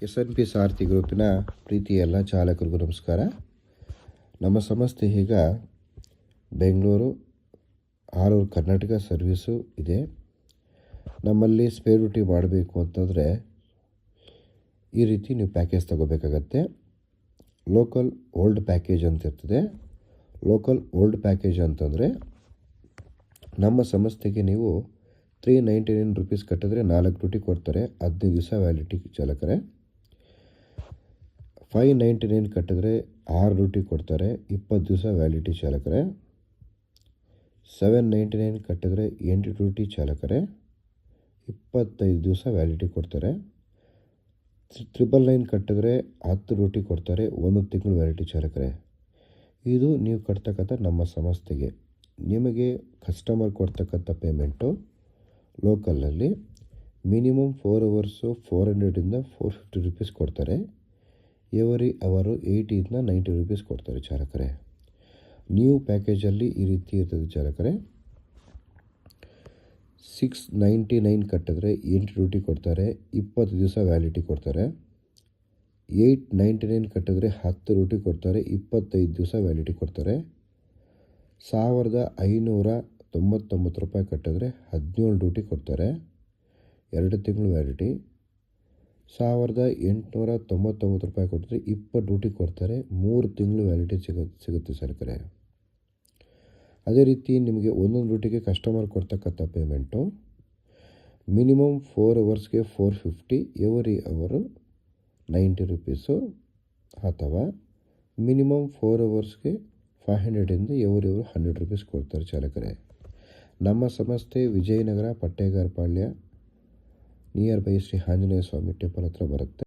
SNP ಸಾರಥಿ ಗ್ರೂಪಿನ ಪ್ರೀತಿಯ ಎಲ್ಲ ಚಾಲಕರಿಗೂ ನಮಸ್ಕಾರ. ನಮ್ಮ ಸಂಸ್ಥೆ ಈಗ Bengaluru all over Karnataka service ಇದೆ. ನಮ್ಮಲ್ಲಿ ಸ್ಪೇರ್ ಡ್ಯೂಟಿ ಮಾಡಬೇಕು ಅಂತಂದರೆ ಈ ರೀತಿ ನೀವು ಪ್ಯಾಕೇಜ್ ತಗೋಬೇಕಾಗತ್ತೆ. ಲೋಕಲ್ ಓಲ್ಡ್ ಪ್ಯಾಕೇಜ್ ಅಂತ ಇರ್ತದೆ. ಲೋಕಲ್ ಓಲ್ಡ್ ಪ್ಯಾಕೇಜ್ ಅಂತಂದರೆ ನಮ್ಮ ಸಂಸ್ಥೆಗೆ ನೀವು 399 ರೂಪೀಸ್ ಕಟ್ಟಿದ್ರೆ 4 ಡ್ಯೂಟಿ ಕೊಡ್ತಾರೆ, 15 ದಿವಸ ವ್ಯಾಲಿಡಿಟಿ ಚಾಲಕರೇ. 599 ಕಟ್ಟಿದ್ರೆ 6 ಡ್ಯೂಟಿ ಕೊಡ್ತಾರೆ, 20 ದಿವಸ ವ್ಯಾಲಿಡಿಟಿ ಚಾಲಕರೇ. 799 ಕಟ್ಟಿದ್ರೆ 8 ಡ್ಯೂಟಿ ಚಾಲಕರೇ, 25 ದಿವಸ ವ್ಯಾಲಿಡಿಟಿ ಕೊಡ್ತಾರೆ. 999 ಕಟ್ಟಿದ್ರೆ 10 ಡ್ಯೂಟಿ ಕೊಡ್ತಾರೆ, 1 ತಿಂಗಳು ವ್ಯಾಲಿಡಿಟಿ ಚಾಲಕರೇ. ಇದು ನೀವು ಕಟ್ತಕ್ಕಂಥ ನಮ್ಮ ಸಂಸ್ಥೆಗೆ. ನಿಮಗೆ ಕಸ್ಟಮರ್ ಕೊಡ್ತಕ್ಕಂಥ ಪೇಮೆಂಟು ಲೋಕಲಲ್ಲಿ ಮಿನಿಮಮ್ 4 ಅವರ್ಸು 400ಇಂದ 450 ರೂಪೀಸ್ ಕೊಡ್ತಾರೆ. ಎವರಿ ಅವರು 80ಇಂದ 90 ರೂಪೀಸ್ ಕೊಡ್ತಾರೆ ಚಾಲಕರೇ. ನ್ಯೂ ಪ್ಯಾಕೇಜಲ್ಲಿ ಈ ರೀತಿ ಇರ್ತದೆ ಚಾಲಕರೇ. 699 ಕಟ್ಟಿದ್ರೆ 8 ಡ್ಯೂಟಿ ಕೊಡ್ತಾರೆ, 20 ದಿವಸ ವ್ಯಾಲಿಡಿಟಿ ಕೊಡ್ತಾರೆ. 899 ಕಟ್ಟಿದ್ರೆ 10 ಡ್ಯೂಟಿ ಕೊಡ್ತಾರೆ, 25 ದಿವಸ ವ್ಯಾಲಿಡಿಟಿ ಕೊಡ್ತಾರೆ. 1599 ರೂಪಾಯಿ ಕಟ್ಟಿದ್ರೆ 17 ಡ್ಯೂಟಿ ಕೊಡ್ತಾರೆ, 2 ತಿಂಗಳು ವ್ಯಾಲಿಡಿಟಿ. 1899 ರೂಪಾಯಿ ಕೊಟ್ಟಿದ್ರೆ 20 ಡ್ಯೂಟಿ ಕೊಡ್ತಾರೆ, 3 ತಿಂಗಳು ವ್ಯಾಲಿಡಿಟಿ ಸಿಗುತ್ತೆ ಚಾಲಕರೇ. ಅದೇ ರೀತಿ ನಿಮಗೆ ಒಂದೊಂದು ಡ್ಯೂಟಿಗೆ ಕಸ್ಟಮರ್ ಕೊಡ್ತಕ್ಕಂಥ ಪೇಮೆಂಟು ಮಿನಿಮಮ್ 4 ಅವರ್ಸ್ಗೆ 450, ಎವರಿ ಅವರು 90 ರೂಪೀಸು, ಅಥವಾ ಮಿನಿಮಮ್ 4 ಅವರ್ಸ್ಗೆ 500ಇಂದ ಎವರಿ ಅವರು 100 ರೂಪೀಸ್ ಕೊಡ್ತಾರೆ ಚಾಲಕರೇ. ನಮ್ಮ ಸಂಸ್ಥೆ Vijayanagar Pattegarapalya near by Shri Anjaneya Swamy temple ಹತ್ರ ಬರುತ್ತೆ.